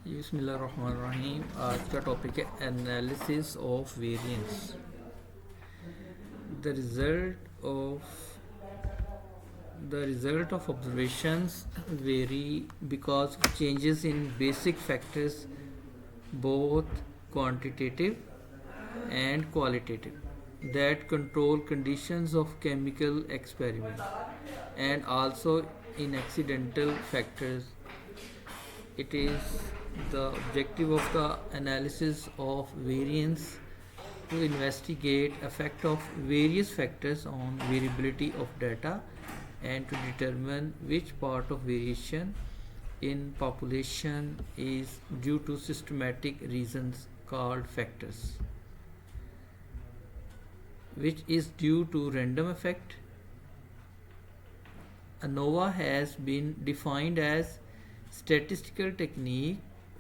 बिस्मिल्लाहिर्रहमानिर्रहीम। आज का टॉपिक है analysis of variance. The result of the result of observations vary because of changes in basic factors, both quantitative and qualitative, that control conditions of chemical experiment, and also in accidental factors. It is the objective of the analysis of variance to investigate effect of various factors on variability of data and to determine which part of variation in population is due to systematic reasons called factors, which is due to random effect. ANOVA has been defined as statistical technique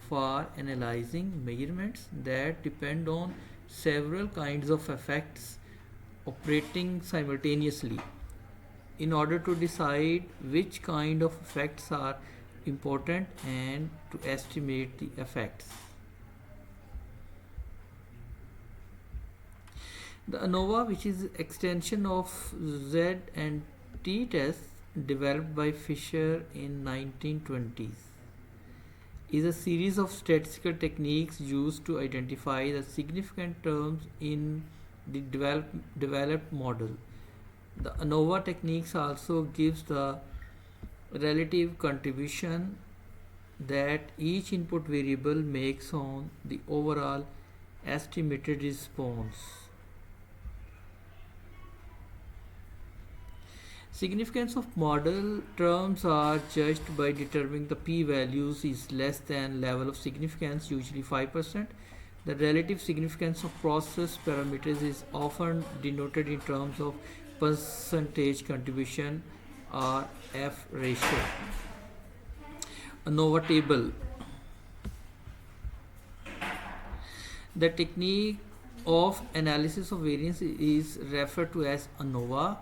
for analyzing measurements that depend on several kinds of effects operating simultaneously in order to decide which kind of effects are important and to estimate the effects. The ANOVA, which is extension of Z and T test developed by Fisher in 1920s, is a series of statistical techniques used to identify the significant terms in the developed model. The ANOVA techniques also gives the relative contribution that each input variable makes on the overall estimated response. Significance of model terms are judged by determining the p-values is less than level of significance, usually 5%. The relative significance of process parameters is often denoted in terms of percentage contribution or F ratio. ANOVA table. The technique of analysis of variance is referred to as ANOVA.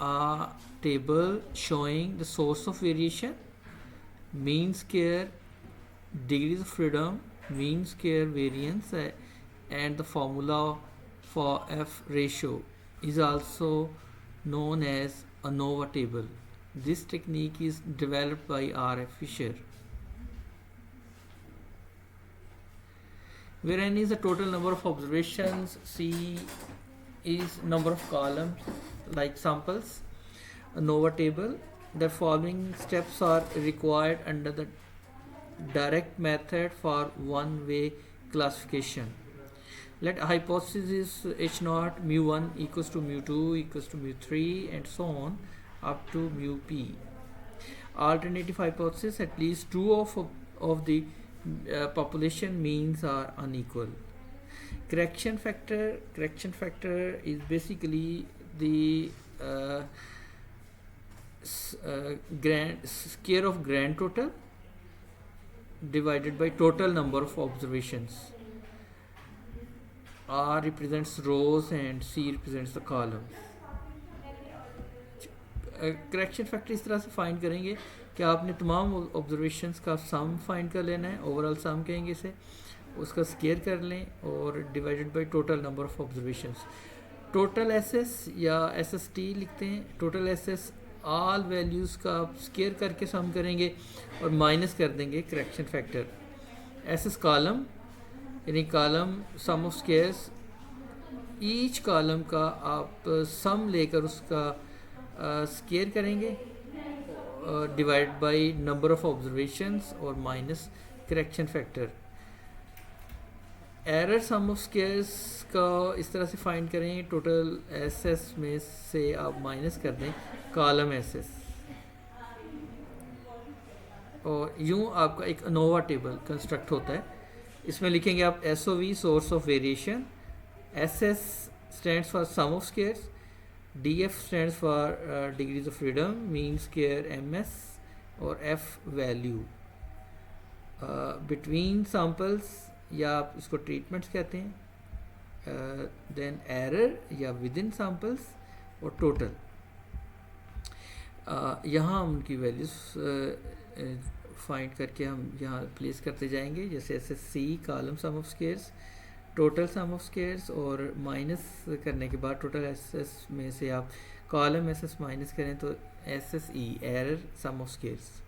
A table showing the source of variation, mean square, degrees of freedom, mean square variance, and the formula for F ratio is also known as ANOVA table. This technique is developed by R.F. Fisher. Wherein is the total number of observations, C is number of columns like samples. ANOVA table. The following steps are required under the direct method for one-way classification. Let hypothesis is H naught mu 1 equals to mu 2 equals to mu 3 and so on up to mu p. Alternative hypothesis, at least two of the population means are unequal. Correction factor is basically the square of grand total divided by total number of observations. R represents rows and C represents the columns. Correction factor इस तरह से find करेंगे कि आपने तमाम observations का sum find कर लेना है, ओवरऑल सम कहेंगे इसे, उसका स्केयर कर लें और divided by total number of observations. Total SS या एसएसटी लिखते हैं. टोटल एसएस ऑल वैल्यूज़ का आप स्केयर करके सम करेंगे और माइनस कर देंगे करेक्शन फैक्टर. एसएस कॉलम यानी column sum of squares, each column का आप सम लेकर उसका स्केयर करेंगे divide by number of observations और minus correction factor. Error sum of squares का इस तरह से फाइंड करें, टोटल एसएस में से आप माइनस कर दें कॉलम एसएस और यूं आपका एक ANOVA टेबल कंस्ट्रक्ट होता है. इसमें लिखेंगे आप SOV source of variation, SS stands for sum of squares, DF stands for degrees of freedom, mean square MS और F वैल्यू. बिटवीन सैम्पल्स या आप इसको ट्रीटमेंट्स कहते हैं, देन एरर या विद इन सैम्पल्स और टोटल. यहाँ उनकी वैल्यूज फाइंड करके हम यहाँ प्लेस करते जाएंगे, जैसे S S C column sum of squares, total sum of squares, और माइनस करने के बाद टोटल एस एस में से आप कॉलम एस एस माइनस करें तो S S E error sum of squares.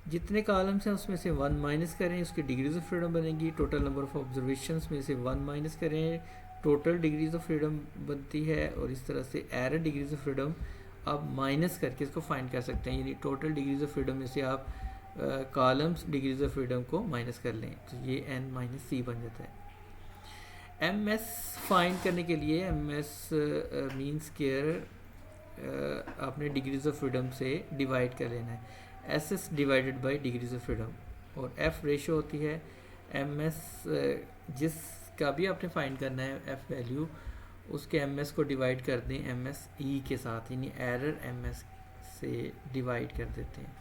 जितने कॉलम्स हैं उसमें से 1 माइनस करें, उसकी डिग्रीज ऑफ फ्रीडम बनेगी। टोटल नंबर ऑफ ऑब्जर्वेशंस में से 1 माइनस करें, टोटल डिग्रीज ऑफ फ्रीडम बनती है। और इस तरह से एरर डिग्रीज ऑफ फ्रीडम आप माइनस करके इसको फाइंड कर सकते हैं, यानी टोटल डिग्रीज ऑफ फ्रीडम में से आप कॉलम्स डिग्रीज ऑफ फ्रीडम को माइनस कर लें, तो ये n माइनस सी बन जाता है। एम एस फाइंड करने के लिए एम एस मीन स्क्वायर आपने डिग्रीज ऑफ फ्रीडम से डिवाइड कर लेना है, S S divided by degrees of freedom, और एफ रेशो होती है एम एस जिसका भी आपने फाइंड करना है एफ वैल्यू, उसके एम एस को डिवाइड कर दें एम एस ई के साथ, यानी एरर एम एस से डिवाइड कर देते हैं।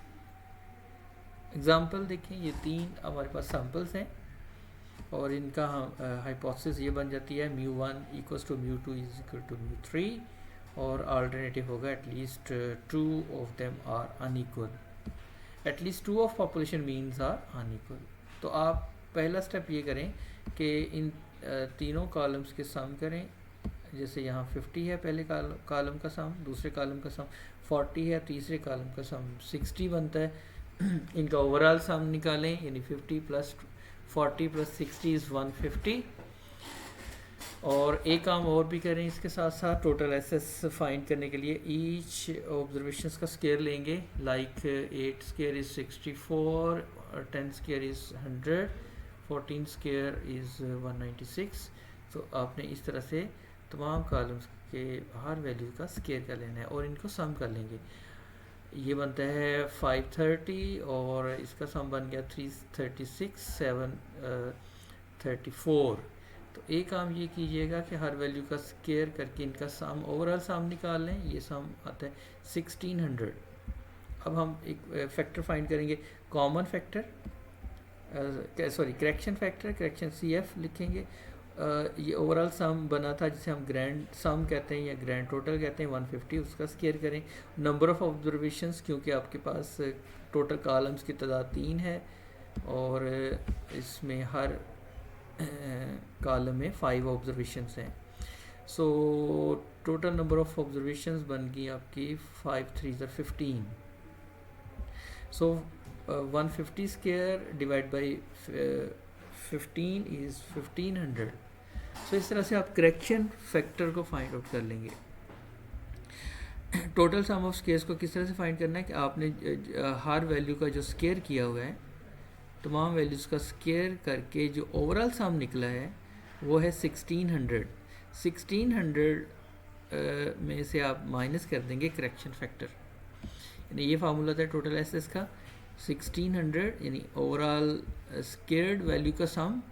एग्जाम्पल देखें, ये 3 हमारे पास सैम्पल्स हैं और इनका हाइपोथेसिस ये बन जाती है μ1 equals to μ2 is equal to μ3, और अल्टरनेटिव होगा at least 2 of them are unequal, at least 2 of population means are unequal. तो आप पहला स्टेप ये करें कि इन तीनों कॉलम्स के सम करें, जैसे यहाँ 50 है पहले कॉलम का सम, दूसरे कॉलम का सम 40 है, तीसरे कॉलम का सम 60 बनता है। इनका ओवरऑल सम निकालें, यानी 50 प्लस 40 प्लस 60 इज़ 150। और एक काम और भी करें इसके साथ साथ, टोटल एसएस फाइंड करने के लिए ईच ऑब्जर्वेशंस का स्केयर लेंगे, like 8 square is 64, 10 square is 100, 14 square is 196। तो आपने इस तरह से तमाम कॉलम्स के हर वैल्यू का स्केयर कर लेना है और इनको सम कर लेंगे। ये बनता है 530 और इसका सम बन गया 336, 734। तो एक काम ये कीजिएगा कि हर वैल्यू का स्केयर करके इनका सम, ओवरऑल सम निकाल लें। ये सम आता है 1600। अब हम एक फैक्टर फाइंड करेंगे, common factor, sorry correction factor, correction CF लिखेंगे। ये ओवरऑल सम बना था जिसे हम ग्रैंड सम कहते हैं या ग्रैंड टोटल कहते हैं, 150, उसका स्केयर करें। नंबर ऑफ़ ऑब्जर्वेशंस, क्योंकि आपके पास टोटल कॉलम्स की तादाद 3 है और इसमें हर कॉलम में 5 ऑब्जर्वेशंस हैं। So total number of observations बन गई आपकी 5 3 15। सो 150 स्केयर डिवाइड बाई 15 इज़ 1500। सो इस तरह से आप करेक्शन फैक्टर को फाइंड आउट कर लेंगे। टोटल सम ऑफ स्केयर्स को किस तरह से फाइंड करना है कि आपने हर वैल्यू का जो स्केयर किया हुआ है, तमाम वैल्यूज़ का स्केयर करके जो ओवरऑल सम निकला है वो है 1600। 1600 में से आप माइनस कर देंगे करेक्शन फैक्टर, यानी ये फार्मूला था टोटल एसएस का, 1600 यानी ओवरऑल स्केयर्ड वैल्यू का सम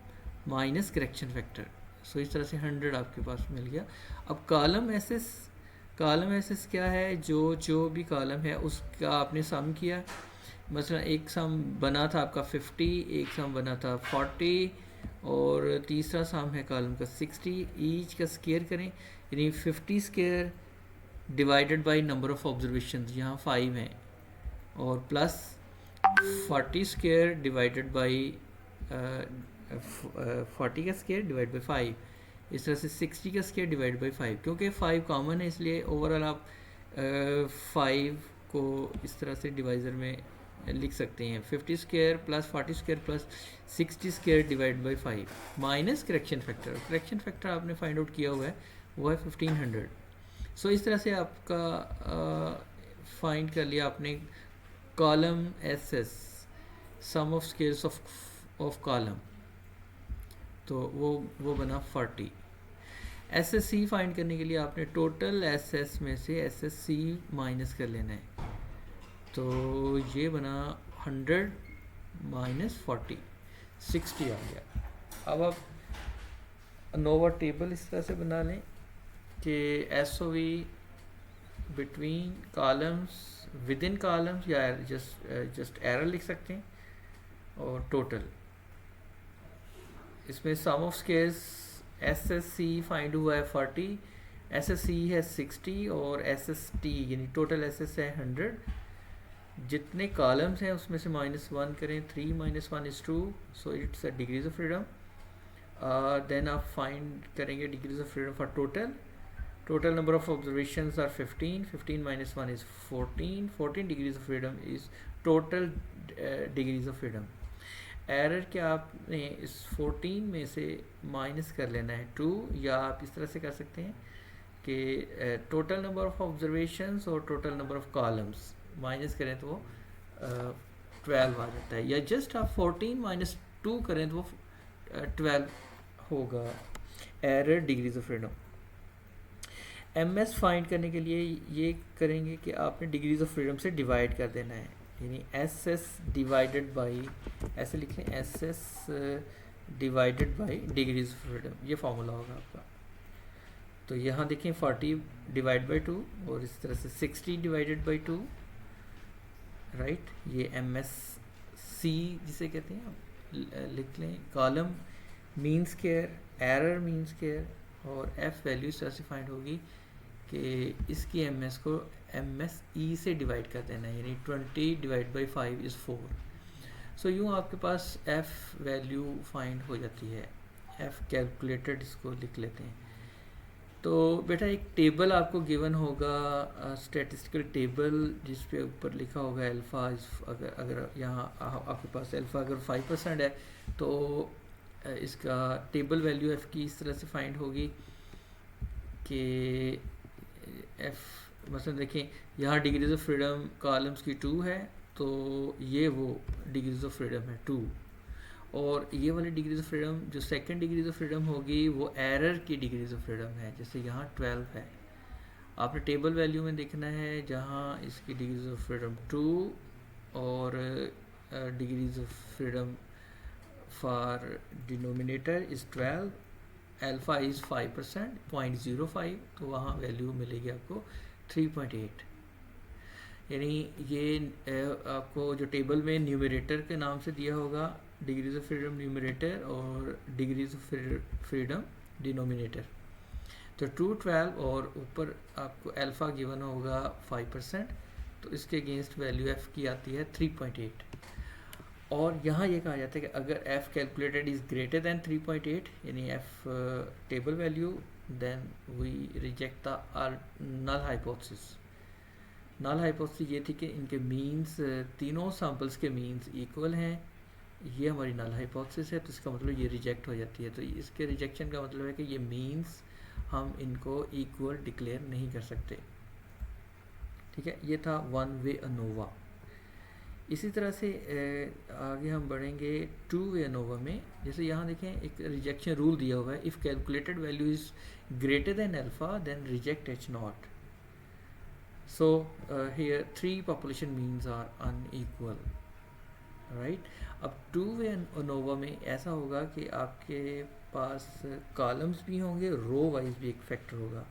माइनस करेक्शन फैक्टर। सो इस तरह से 100 आपके पास मिल गया। अब कॉलम एसएस क्या है, जो भी कॉलम है उसका आपने सम किया। मसलन एक सम बना था आपका 50, एक सम बना था 40 और तीसरा सम है कॉलम का 60। ईच का स्केयर करें, यानी 50 square divided by number of observations, यहाँ 5 हैं, और प्लस 40 स्केयर डिवाइडेड बाई 40 का स्केयर डिवाइड बाई 5, इस तरह से 60 का स्केयर डिवाइड बाई 5। क्योंकि 5 कॉमन है इसलिए ओवरऑल आप 5 को इस तरह से डिवाइज़र में लिख सकते हैं, 50 square plus 40 square plus 60 square divide by 5 minus correction factor. Correction factor आपने फाइंड आउट किया हुआ है वो है 1500। सो इस तरह से आपका फाइंड कर लिया आपने column SS, sum of squares of column, तो वो बना 40। एसएससी फाइंड करने के लिए आपने टोटल एसएस में से एसएससी माइनस कर लेना है, तो ये बना 100 माइनस 40, 60 आ गया। अब आप नोवा टेबल इस तरह से बना लें कि SOV between columns, with in columns, या जस्ट एरर लिख सकते हैं, और टोटल इसमें सम ऑफ स्केयर्स एसएससी फाइंड हुआ है 40, एसएससी है 60 और एसएसटी यानी टोटल एसएस है 100। जितने कॉलम्स हैं उसमें से -1 करें, 3 - 1 = 2, so it's a degrees of freedom. Then आप फाइंड करेंगे degrees of freedom for total number of observations are 15, 15 - 1 is 14, 14 degrees of freedom is total degrees of freedom। Error क्या आपने इस 14 में से माइनस कर लेना है 2, या आप इस तरह से कर सकते हैं कि टोटल नंबर ऑफ ऑब्जर्वेशंस और total number of columns minus करें तो वो 12 आ जाता है, या जस्ट आप 14 - 2 करें तो वो 12 होगा error degrees of freedom. MS find करने के लिए ये करेंगे कि आपने डिग्रीज ऑफ फ्रीडम से डिवाइड कर देना है, यानी एस एस डिवाइडेड बाई, ऐसे लिख लें S S divided by degrees of freedom, ये फॉर्मूला होगा आपका। तो यहाँ देखें 40 डिवाइड बाई 2 और इस तरह से 60 डिवाइडेड बाई 2, राइट। ये एम एस सी जिसे कहते हैं आप लिख लें। Column mean square, error mean square, और एफ वैल्यू इस तरह से फाइंड होगी कि इसकी एम एस को एम एस ई से डिवाइड कर देना है, यानी 20 डिवाइड बाई 5 इज़ 4। सो यूँ आपके पास एफ वैल्यू फाइंड हो जाती है। एफ कैलकुलेटेड इसको लिख लेते हैं। तो बेटा एक टेबल आपको गिवन होगा, स्टैटिस्टिकल टेबल, जिस पे ऊपर लिखा होगा अल्फ़ा। अगर यहाँ आपके पास अल्फ़ा अगर 5% है तो इसका टेबल वैल्यू एफ़ की इस तरह से फाइंड होगी कि एफ़ मसलन देखें यहाँ डिग्रीज ऑफ फ्रीडम कॉलम्स की 2 है, तो ये वो डिग्रीज ऑफ फ्रीडम है 2, और ये वाली डिग्रीज ऑफ फ्रीडम जो सेकंड डिग्रीज ऑफ फ्रीडम होगी वो एरर की डिग्रीज ऑफ फ्रीडम है, जैसे यहाँ 12 है। आपने टेबल वैल्यू में देखना है जहाँ इसकी डिग्रीज ऑफ फ्रीडम 2 और degrees of freedom for denominator is 12, alpha is 5%, 0.05, तो वहाँ वैल्यू मिलेगी आपको 3.8। यानी ये आपको जो टेबल में न्यूमरेटर के नाम से दिया होगा डिग्रीज ऑफ फ्रीडम न्यूमरेटर और डिग्रीज ऑफ फ्रीडम डिनोमिनेटर, तो 2, 12 और ऊपर आपको अल्फ़ा गिवन होगा 5%, तो इसके अगेंस्ट वैल्यू एफ़ की आती है 3.8। और यहाँ ये कहा जाता है कि अगर F calculated is greater than 3.8, यानी F table value, then we reject the null hypothesis. Null hypothesis ये थी कि इनके मीन्स, तीनों सैम्पल्स के मीन्स इक्वल हैं, ये हमारी नल हाइपोथेसिस है, तो इसका मतलब ये रिजेक्ट हो जाती है। तो इसके रिजेक्शन का मतलब है कि ये मीन्स हम इनको इक्वल डिक्लेयर नहीं कर सकते, ठीक है। ये था वन वे अनोवा। इसी तरह से आगे हम बढ़ेंगे टू वे अनोवा में। जैसे यहाँ देखें एक रिजेक्शन रूल दिया हुआ है, if calculated value is greater than alpha then reject H naught. So here 3 population means are unequal, right। अब टू वे अनोवा में ऐसा होगा कि आपके पास कॉलम्स भी होंगे, रो वाइज भी एक फैक्टर होगा।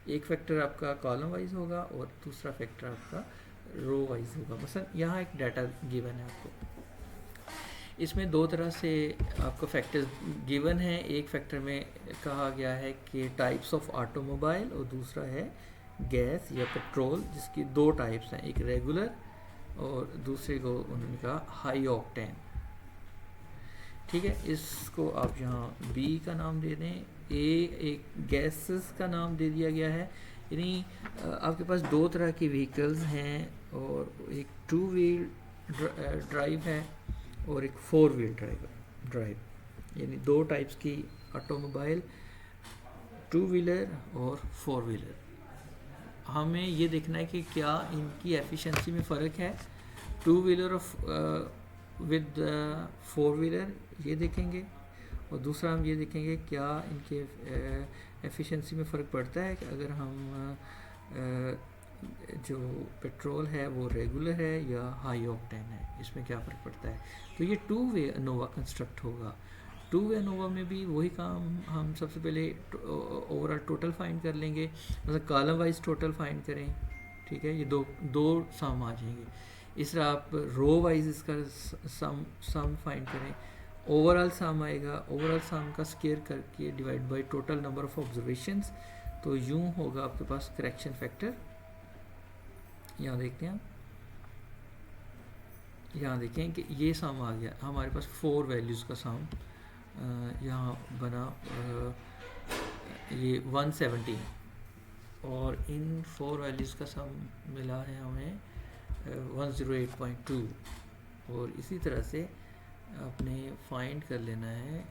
एक फैक्टर आपका कॉलम वाइज होगा और दूसरा फैक्टर आपका रो वाइज होगा। मसलन यहाँ एक डाटा गिवन है आपको, इसमें दो तरह से आपको फैक्टर्स गिवन है। एक फैक्टर में कहा गया है कि टाइप्स ऑफ ऑटोमोबाइल, और दूसरा है गैस या पेट्रोल, जिसकी 2 टाइप्स हैं, एक रेगुलर और दूसरे को उन्होंने कहा हाई ऑक्टेन, ठीक है। इसको आप यहाँ बी का नाम दे दें, ए एक गैसेस का नाम दे दिया गया है। यानी आपके पास 2 तरह की व्हीकल्स हैं, और एक 2 व्हील ड्राइव है और एक 4 व्हील ड्राइव, यानी 2 टाइप्स की ऑटोमोबाइल, 2 व्हीलर और 4 व्हीलर। हमें ये देखना है कि क्या इनकी एफिशिएंसी में फ़र्क है। 2 व्हीलर विद 4 व्हीलर ये देखेंगे, और दूसरा हम ये देखेंगे क्या इनके एफिशिएंसी में फ़र्क पड़ता है कि अगर हम जो पेट्रोल है वो रेगुलर है या हाई ऑक्टेन है, इसमें क्या फ़र्क पड़ता है। तो ये 2 वे अनोवा कंस्ट्रक्ट होगा। 2 वे अनोवा में भी वही काम हम सबसे पहले ओवरऑल टोटल फाइंड कर लेंगे, मतलब कॉलम वाइज टोटल फाइंड करें, ठीक है। ये दो सम आ जाएंगे। इस तरह आप रो वाइज इसका सम फाइंड करें, ओवरऑल सम आएगा, ओवरऑल सम का स्क्वायर करके divide by total number of observations, तो यूँ होगा आपके पास करेक्शन फैक्टर। यहाँ देखते हैं यहाँ देखें कि ये सम आ गया हमारे पास 4 वैल्यूज़ का सम यहाँ बना ये 117 और इन 4 वैल्यूज़ का सम मिला है हमें 108.2 और इसी तरह से आपने फाइंड कर लेना है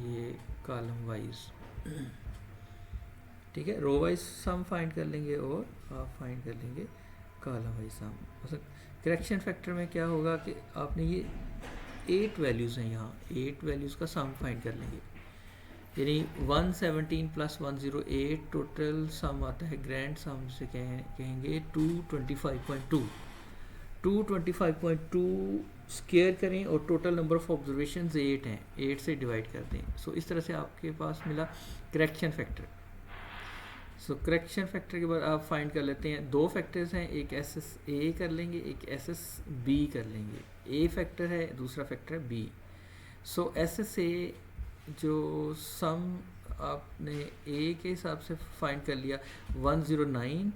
ये कॉलम वाइज। ठीक है, रो वाइज सम फाइंड कर लेंगे और आप फाइंड कर लेंगे कॉलम वाइज सम। मतलब करेक्शन फैक्टर में क्या होगा कि आपने ये 8 वैल्यूज़ हैं, यहाँ 8 वैल्यूज़ का सम फाइंड कर लेंगे, यानी 117 प्लस 108 टोटल सम आता है, ग्रैंड सम से कहेंगे 225.2। 225.2 स्क्वायर करें और टोटल नंबर ऑफ ऑब्जर्वेशन 8 हैं, 8 से डिवाइड कर दें। सो इस तरह से आपके पास मिला करेक्शन फैक्टर। सो करेक्शन फैक्टर के बाद आप फाइंड कर लेते हैं, दो फैक्टर्स हैं, एक एस एस ए कर लेंगे, एक एस एस बी कर लेंगे। ए फैक्टर है, दूसरा फैक्टर है B. So S S A जो सम आपने ए के हिसाब से फाइंड कर लिया 109,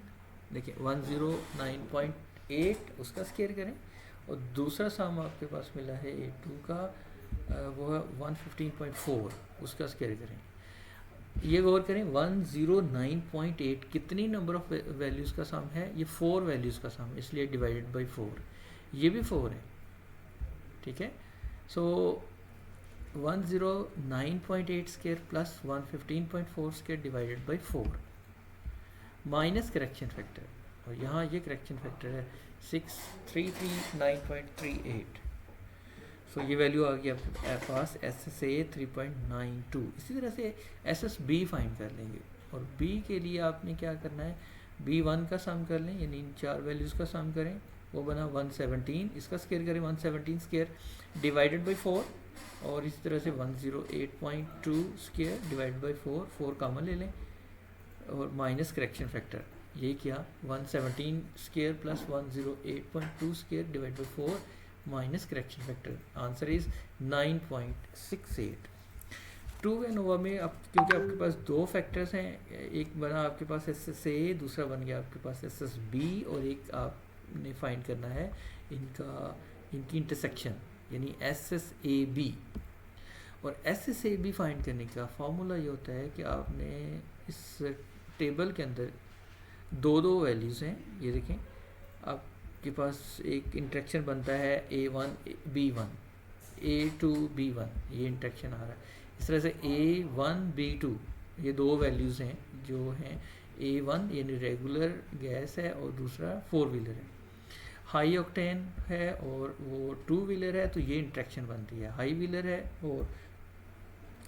देखिए 109.8 उसका स्क्वायर करें और दूसरा सम आपके पास मिला है A2 का वो है 115.4 उसका स्क्वायर करें। ये गौर करें 109.8 कितनी नंबर ऑफ वैल्यूज़ का सम है, ये 4 वैल्यूज़ का सम, इसलिए डिवाइडेड बाई 4, ये भी 4 है। ठीक है, सो 109.8 square plus 115.4 square divided by 4 minus correction factor, और यहाँ ये करेक्शन फैक्टर है 6339.38। सो ये वैल्यू आ गई आपके पास एस एस ए 3.92। इसी तरह से एस एस बी फाइंड कर लेंगे और बी के लिए आपने क्या करना है, B1 का सम कर लें, यानी इन 4 वैल्यूज़ का सम करें, वो बना 117, इसका स्क्वायर करें 117 स्क्वायर डिवाइडेड बाई 4 और इसी तरह से 108.2 स्क्वायर डिवाइडेड बाई 4, 4 कॉमन ले लें और माइनस करेक्शन फैक्टर, ये किया 117 square plus 108.2 square divide by 4 minus correction factor, answer is 9.68। 2 ANOVA में अब क्योंकि आपके पास दो फैक्टर्स हैं, एक बना आपके पास एस एस ए, दूसरा बन गया आपके पास एस एस बी, और एक आपने फाइंड करना है इनकी इंटरसेक्शन यानी एस एस ए बी। और S S A B find करने का फॉर्मूला ये होता है कि आपने इस टेबल के अंदर दो वैल्यूज़ हैं, ये देखें आपके पास एक इंटरेक्शन बनता है A1 B1 A2 B1, ये इंटरेक्शन आ रहा है। इस तरह से A1 B2 ये दो वैल्यूज़ हैं जो हैं A1 यानी रेगुलर गैस है और दूसरा 4 व्हीलर है, हाई ऑक्टेन है और वो 2 व्हीलर है, तो ये इंटरेक्शन बनती है। हाई व्हीलर है और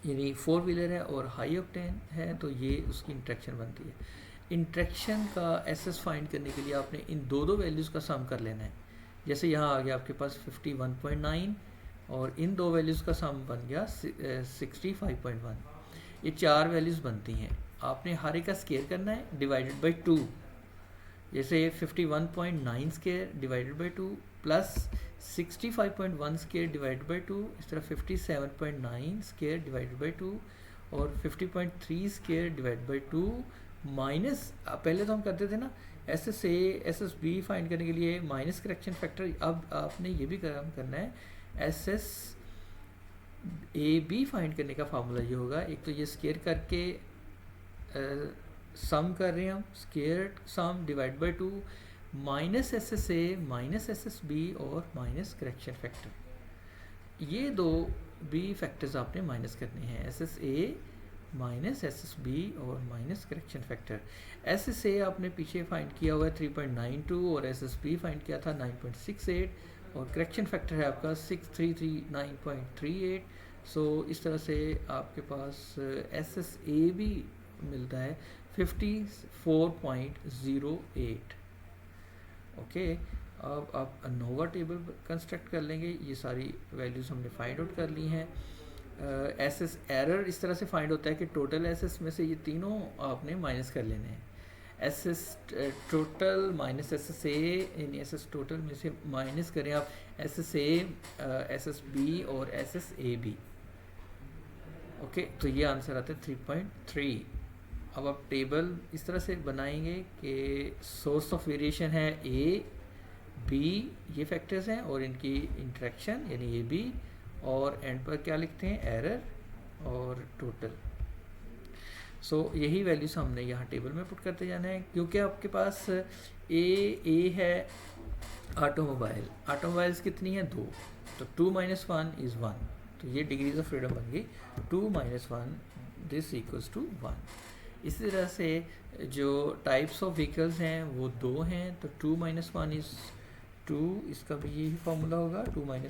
यानी 4 व्हीलर है और हाई ऑक्टेन है, तो ये उसकी इंटरेक्शन बनती है। इंटरेक्शन का एसएस फाइंड करने के लिए आपने इन दो वैल्यूज़ का सम कर लेना है। जैसे यहाँ आ गया आपके पास 51.9 और इन दो वैल्यूज़ का सम बन गया 65.1। ये 4 वैल्यूज़ बनती हैं, आपने हर एक का स्क्वायर करना है डिवाइडेड बाई 2। जैसे 51.9 square divided by 2 plus 65.1 square divided by 2, इस तरह 57.9 स्क्वायर डिवाइडेड बाई 2 और 50.3 स्क्वायर डिवाइडेड बाई 2 माइनस, पहले तो हम करते थे ना S S A S S B find करने के लिए माइनस करेक्शन फैक्टर, अब आपने ये भी काम करना है S S A B find करने का फार्मूला ये होगा, एक तो ये स्क्वायर करके सम कर रहे हैं हम, square sum divide by 2 minus S S A minus S S B और माइनस करेक्शन फैक्टर, ये दो बी फैक्टर्स आपने माइनस करने हैं, S S A minus S S B और minus correction factor. S S A आपने पीछे फाइंड किया हुआ है 3.92 और एस एस बी फाइंड किया था 9.68 और करेक्शन फैक्टर है आपका 6339.38। सो इस तरह से आपके पास एस एस ए बी मिलता है 54.08। ओके, अब आप अनोवा टेबल कंस्ट्रक्ट कर लेंगे, ये सारी वैल्यूज़ हमने फाइंड आउट कर ली हैं। एस एस एरर इस तरह से फाइंड होता है कि टोटल एस एस में से ये तीनों आपने माइनस कर लेने हैं, S S total minus S S A, यानी एस एस टोटल में से माइनस करें आप S S A, S S B और S S A B. Okay, तो ये आंसर आता है 3.3। अब आप टेबल इस तरह से बनाएंगे कि सोर्स ऑफ वेरिएशन है ए, बी ये फैक्टर्स हैं और इनकी इंटरेक्शन यानी ये बी, और एंड पर क्या लिखते हैं, एरर और टोटल। सो यही वैल्यूज हमने यहाँ टेबल में पुट करते जाना है। क्योंकि आपके पास ए है ऑटोमोबाइल्स कितनी है, 2, तो 2 - 1 इज़ 1, तो ये डिग्रीज ऑफ फ्रीडम बन गई 2 - 1 दिस इक्वल्स टू 1। इसी तरह से जो टाइप्स ऑफ व्हीकल्स हैं वो 2 हैं, तो 2 - 1 इज़ 2, इसका भी यही फार्मूला होगा, 2 - 1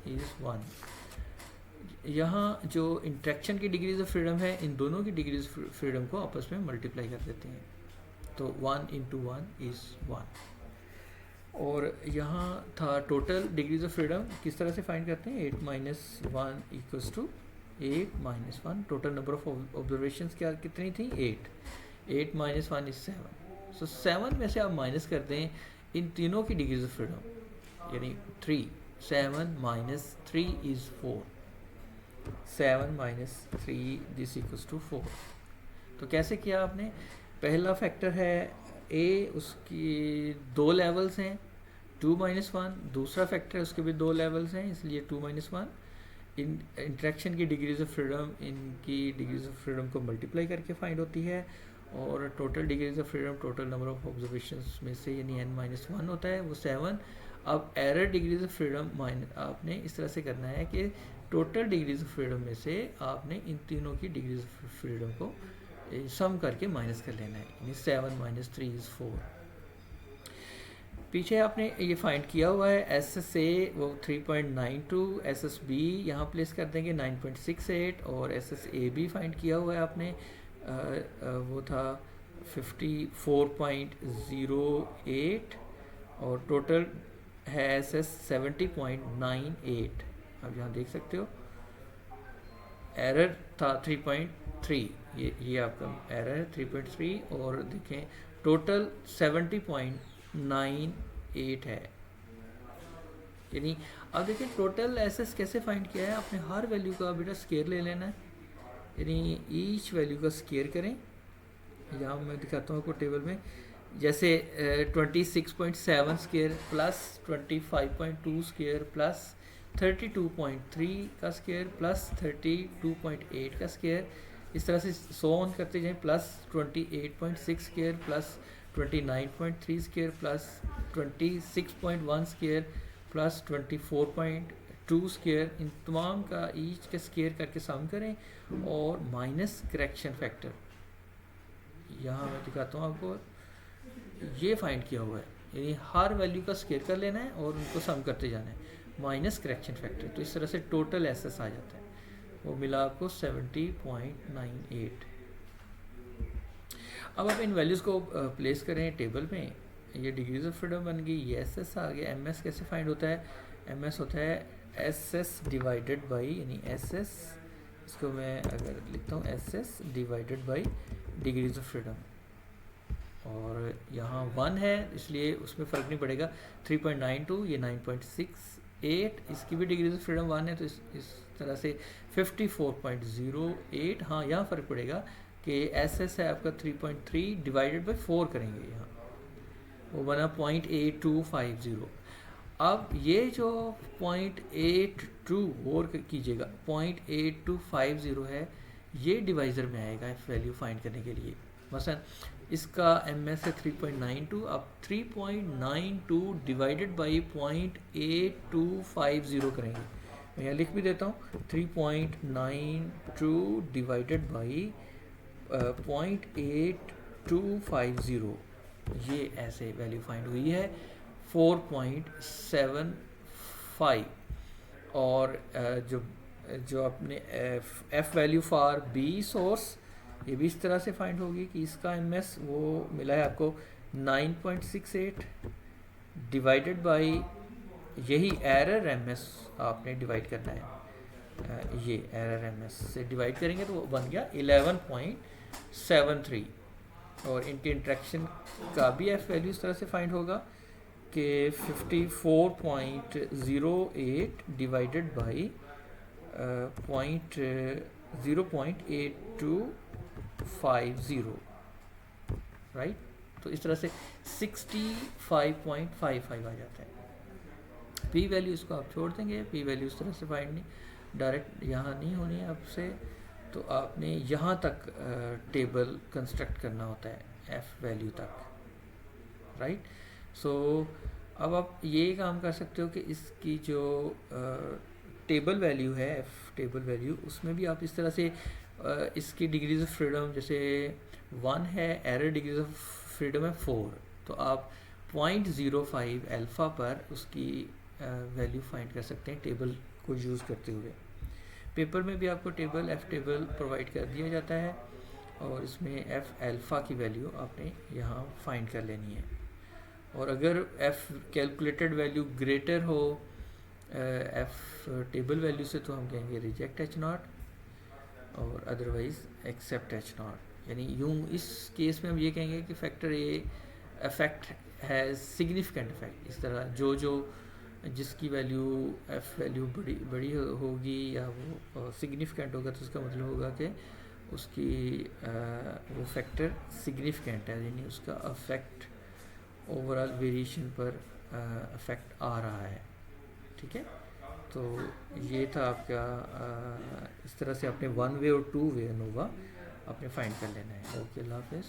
इज़ 1। यहाँ जो इंट्रैक्शन की डिग्रीज ऑफ फ्रीडम है, इन दोनों की डिग्रीज ऑफ फ्रीडम को आपस में मल्टीप्लाई कर देते हैं, तो 1 × 1 इज़ 1। और यहाँ था टोटल डिग्रीज ऑफ फ्रीडम, किस तरह से फाइंड करते हैं, 8 - 1 equals to 8 - 1। Total number of observations क्या कितनी थी, 8 - 1 इज़ 7। सो 7 में से आप माइनस करते हैं इन तीनों की डिग्रीज ऑफ फ्रीडम, यानी 3, 7 - 3 इज़ 4, 7 - 3 दिस इक्वल्स टू 4। तो कैसे किया आपने, पहला फैक्टर है ए, उसकी 2 लेवल्स हैं 2 - 1, दूसरा फैक्टर है उसके भी 2 लेवल्स हैं इसलिए 2 - 1। इन इंट्रैक्शन की डिग्रीज ऑफ फ्रीडम, इनकी डिग्रीज ऑफ फ्रीडम को मल्टीप्लाई करके फाइंड होती है, और total degrees of freedom total number of observations में से यानी n - 1 होता है, वो 7। अब एरर डिग्रीज ऑफ फ्रीडम आपने इस तरह से करना है कि टोटल डिग्रीज ऑफ फ्रीडम में से आपने इन तीनों की डिग्रीज ऑफ फ्रीडम को सम करके माइनस कर लेना है, यानी 7 - 3 इज़ 4। पीछे आपने ये फाइंड किया हुआ है, एस एस ए वो 3.92, एस एस बी यहाँ प्लेस कर देंगे 9.68, और एस एस ए भी फाइंड किया हुआ है आपने, वो था 54.08, और टोटल है एस एस 70.98। आप यहाँ देख सकते हो एरर था 3.3, ये आपका एरर है 3.3, और देखें टोटल 70.98 है। यानी अब देखिए टोटल एसएस कैसे फाइंड किया है, आपने हर वैल्यू का बेटा स्केयर ले लेना है, यानी ईच वैल्यू का स्केयर करें। यहाँ मैं दिखाता हूँ आपको टेबल में, जैसे 26.7 स्केयर प्लस 25.2 स्केयर प्लस 32.3 का स्केयर प्लस 32.8 का स्केयर, इस तरह से सो ऑन करते जाएं, plus 28.6 square plus 29.3 square plus 26.1 square plus 24.2 square, इन तमाम का ईच का स्केयर करके सम करें, और माइनस करेक्शन फैक्टर, यहाँ मैं दिखाता हूँ आपको, ये फाइंड किया हुआ है, यानी हर वैल्यू का स्केयर कर लेना है और उनको सम करते जाना है, माइनस करेक्शन फैक्टर। तो इस तरह से टोटल एसएस आ जाता है, वो मिला आपको 70.98। अब आप इन वैल्यूज़ को प्लेस करें टेबल में, ये डिग्रीज ऑफ फ्रीडम बन गई, ये एसएस आ गया। एमएस कैसे फाइंड होता है, एमएस होता है एसएस डिवाइडेड बाई, यानी एसएस, इसको मैं अगर लिखता हूँ SS divided by degrees of freedom, और यहाँ 1 है इसलिए उसमें फ़र्क नहीं पड़ेगा, 3.92 ये 9.68, इसकी भी डिग्रीज ऑफ फ्रीडम 1 है, तो इस तरह से 54.08। हाँ यहाँ फ़र्क पड़ेगा कि एसएस है आपका 3.3 डिवाइडेड बाई 4 करेंगे, यहाँ वो बना 0.8250। अब ये जो 0.82 और कीजिएगा 0.8250 है, ये डिवाइज़र में आएगा वैल्यू फाइंड करने के लिए। मसलन इसका एम एस है 3.92, अब 3.92 डिवाइडेड बाई 0.8250 करेंगे, मैं यहाँ लिख भी देता हूँ, 3.92 डिवाइडेड बाई 0.8250, ये ऐसे वैल्यू फाइंड हुई है 4.75। और जो अपने F value for be source, ये भी इस तरह से फाइंड होगी कि इसका एम एस वो मिला है आपको 9.68 डिवाइडेड बाई यही एरर एम एस आपने डिवाइड करना है, ये एरर एम एस से डिवाइड करेंगे तो वो बन गया 11.73। और इनके इंट्रैक्शन का भी एफ वैल्यू इस तरह से फाइंड होगा कि 54.08 डिवाइडेड बाई 0.8250, राइट। तो इस तरह से 65.55 आ जाता है। पी वैल्यू इसको आप छोड़ देंगे, पी वैल्यू इस तरह से फाइंड नहीं, डायरेक्ट यहाँ नहीं होनी है आपसे, तो आपने यहाँ तक टेबल कंस्ट्रक्ट करना होता है एफ वैल्यू तक, राइट। सो अब आप ये काम कर सकते हो कि इसकी जो टेबल वैल्यू है, एफ टेबल वैल्यू, उसमें भी आप इस तरह से इसकी डिग्रीज ऑफ फ्रीडम जैसे 1 है, एरर डिग्रीज ऑफ फ्रीडम है 4, तो आप 0.05 अल्फ़ा पर उसकी वैल्यू फाइंड कर सकते हैं टेबल को यूज़ करते हुए। पेपर में भी आपको टेबल, एफ टेबल प्रोवाइड कर दिया जाता है, और इसमें एफ अल्फ़ा की वैल्यू आपने यहाँ फाइंड कर लेनी है। और अगर एफ कैलकुलेटेड वैल्यू ग्रेटर हो एफ टेबल वैल्यू से, तो हम कहेंगे रिजेक्ट एच नॉट, और अदरवाइज एक्सेप्ट एच नॉट। यानी यूँ इस केस में हम ये कहेंगे कि factor A affect has significant effect. इस तरह जो जो जिसकी वैल्यू एफ वैल्यू बड़ी होगी या वो सिग्निफिकेंट होगा, तो उसका मतलब होगा कि उसकी वो फैक्टर सिग्निफिकेंट है, यानी उसका अफेक्ट ओवरऑल वेरिएशन पर अफेक्ट आ रहा है, ठीक है। तो ये था आपका इस तरह से आपने 1 वे और 2 वे अनोवा आपने फाइंड कर लेना है। ओके, अल्लाह हाफ़िज़।